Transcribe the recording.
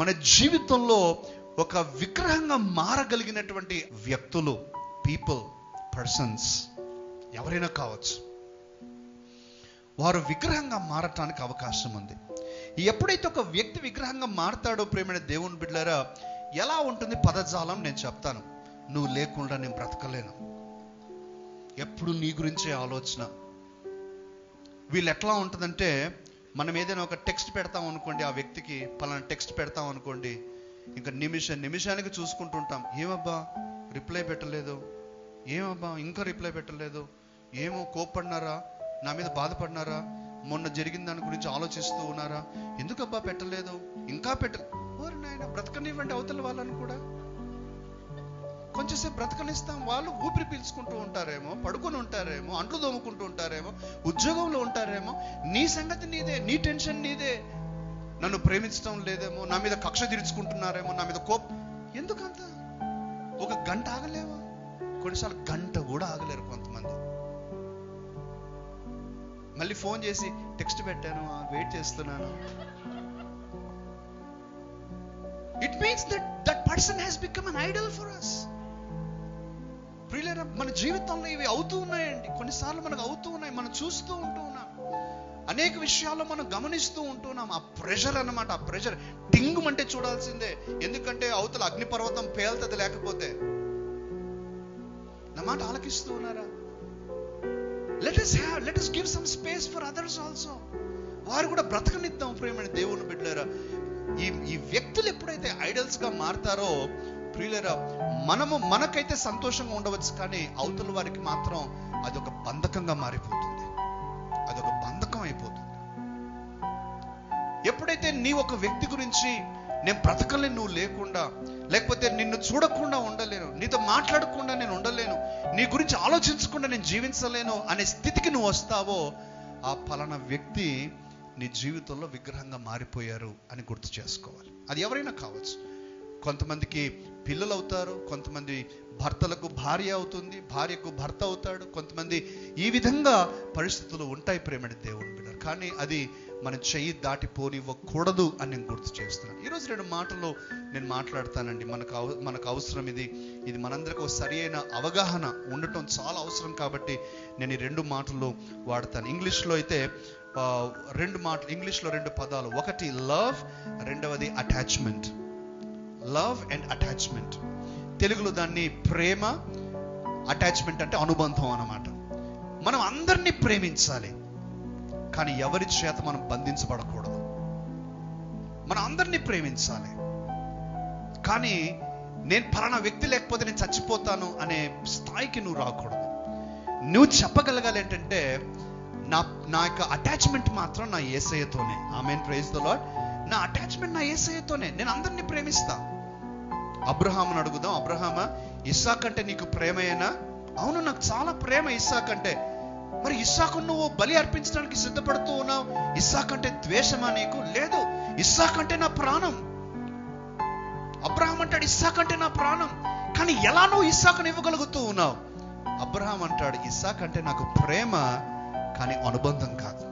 మన జీవితంలో ఒక విగ్రహంగా మారగలిగినటువంటి వ్యక్తులు, పీపుల్, పర్సన్స్ ఎవరైనా కావచ్చు, వారు విగ్రహంగా మారటానికి అవకాశం ఉంది. ఎప్పుడైతే ఒక వ్యక్తి విగ్రహంగా మారతాడో ప్రేమైన దేవుని బిడ్డలారా, ఎలా ఉంటుంది పదజాలం నేను చెప్తాను. నువ్వు లేకుండా నేను బ్రతకలేను. ఎప్పుడు నీ గురించే ఆలోచన. వీళ్ళు ఎట్లా ఉంటుందంటే, మనం ఏదైనా ఒక టెక్స్ట్ పెడతాం అనుకోండి, ఆ వ్యక్తికి పలానా టెక్స్ట్ పెడతాం అనుకోండి, ఇంకా నిమిషానికి చూసుకుంటుంటాం. ఏమబ్బా రిప్లై పెట్టలేదు, ఏమబ్బా ఇంకా రిప్లై పెట్టలేదు, ఏమో కోప్పడినారా, నా మీద బాధపడినారా, మొన్న జరిగిన దాని గురించి ఆలోచిస్తూ ఉన్నారా, ఎందుకబ్బా పెట్టలేదు, ఇంకా ఓరి నాయన బ్రతకనివ్వండి అవతల వాళ్ళని కూడా. కొంచెంసేపు బ్రతకనిస్తాం. వాళ్ళు ఊపిరి పీల్చుకుంటూ ఉంటారేమో, పడుకొని ఉంటారేమో, అంట్లు దోముకుంటూ ఉంటారేమో, ఉద్యోగంలో ఉంటారేమో. నీ సంగతి నీదే, నీ టెన్షన్ నీదే. నన్ను ప్రేమించడం లేదేమో, నా మీద కక్ష తీర్చుకుంటున్నారేమో, నా మీద ఎందుకంత ఒక గంట ఆగలేవా? కొన్నిసార్లు గంట కూడా ఆగలేరు కొంతమంది. మళ్ళీ ఫోన్ చేసి టెక్స్ట్ పెట్టాను, వెయిట్ చేస్తున్నాను. It means that person has become an idol for us. ప్రియులారా, మన జీవితంలో ఇవి అవుతూ ఉన్నాయండి. కొన్నిసార్లు మనకు అవుతూ ఉన్నాయి, మనం చూస్తూ ఉంటూ ఉన్నాం. అనేక విషయాల్లో మనం గమనిస్తూ ఉంటున్నాం. ఆ ప్రెషర్ అన్నమాట, ఆ ప్రెషర్ టింగుమంటే చూడాల్సిందే. ఎందుకంటే అవతల అగ్నిపర్వతం పేల్తది లేకపోతే. నా మాట ఆలకిస్తూ ఉన్నారా? Let us give some space for others also. వారు కూడా బ్రతకనిద్దాం ప్రేమైన దేవుని బిడ్డలారా. ఈ వ్యక్తులు ఎప్పుడైతే ఐడల్స్ గా మారతారో ప్రియులారా, మనకైతే సంతోషంగా ఉండవచ్చు, కానీ అవతల వారికి మాత్రం అదొక బంధకంగా మారిపోతుంది. అదొక బంధకం అయిపోతుంది. ఎప్పుడైతే నీ ఒక వ్యక్తి గురించి నేను బ్రతకలేను నువ్వు లేకుండా, లేకపోతే నిన్ను చూడకుండా ఉండలేను, నీతో మాట్లాడకుండా నేను ఉండలేను, నీ గురించి ఆలోచించకుండా నేను జీవించలేను అనే స్థితికి నువ్వు వస్తావో, ఆ పలానా వ్యక్తి నీ జీవితంలో విగ్రహంగా మారిపోయారు అని గుర్తు చేసుకోవాలి. అది ఎవరైనా కావచ్చు. కొంతమందికి పిల్లలు అవుతారు, కొంతమంది భర్తలకు భార్య అవుతుంది, భార్యకు భర్త అవుతాడు, కొంతమంది ఈ విధంగా పరిస్థితులు ఉంటాయి ప్రేమని దేవుని బిడ్డ. కానీ అది మన చెయ్యి దాటిపోనివ్వకూడదు అని నేను గుర్తు చేస్తున్నాను. ఈరోజు 2 మాటలు నేను మాట్లాడతానండి. మనకు అవసరం ఇది మనందరికీ ఒక సరి అయిన అవగాహన ఉండటం చాలా అవసరం. కాబట్టి నేను ఈ 2 మాటలు వాడతాను. ఇంగ్లీష్లో అయితే 2 మాటలు, ఇంగ్లీష్లో 2 పదాలు. ఒకటి లవ్, రెండవది అటాచ్మెంట్. Love and attachment. తెలుగులో దాన్ని ప్రేమ, అటాచ్మెంట్ అంటే అనుబంధం అన్నమాట. మనం అందరినీ ప్రేమించాలి, కానీ ఎవరి చేత మనం బంధించబడకూడదు. మనం అందరినీ ప్రేమించాలి, కానీ నేను పలానా వ్యక్తి లేకపోతే నేను చచ్చిపోతాను అనే స్థాయికి నువ్వు రాకూడదు. నువ్వు చెప్పగలగాలి ఏంటంటే, నా యొక్క అటాచ్మెంట్ మాత్రం నా యేసయ్యతోనే. ఆమేన్, ప్రైజ్ ద లార్డ్. నా అటాచ్మెంట్ నా యేసయ్యతోనే. నేను అందరినీ ప్రేమిస్తా. అబ్రహామును అడుగుదాం. అబ్రహామా, ఇస్సాకు అంటే నీకు ప్రేమయేనా? అవును, నాకు చాలా ప్రేమ ఇస్సాకు అంటే. మరి ఇస్సాకు నువ్వు బలి అర్పించడానికి సిద్ధపడుతూ ఉన్నావు, ఇస్సాకు అంటే ద్వేషమా నీకు? లేదు, ఇస్సాకు అంటే నా ప్రాణం. అబ్రహాం అంటాడు ఇస్సాకు అంటే నా ప్రాణం. కానీ ఎలా నువ్వు ఇస్సాకుని ఇవ్వగలుగుతూ ఉన్నావు? అబ్రహాం అంటాడు ఇస్సాకు అంటే నాకు ప్రేమ, కానీ అనుబంధం కాదు.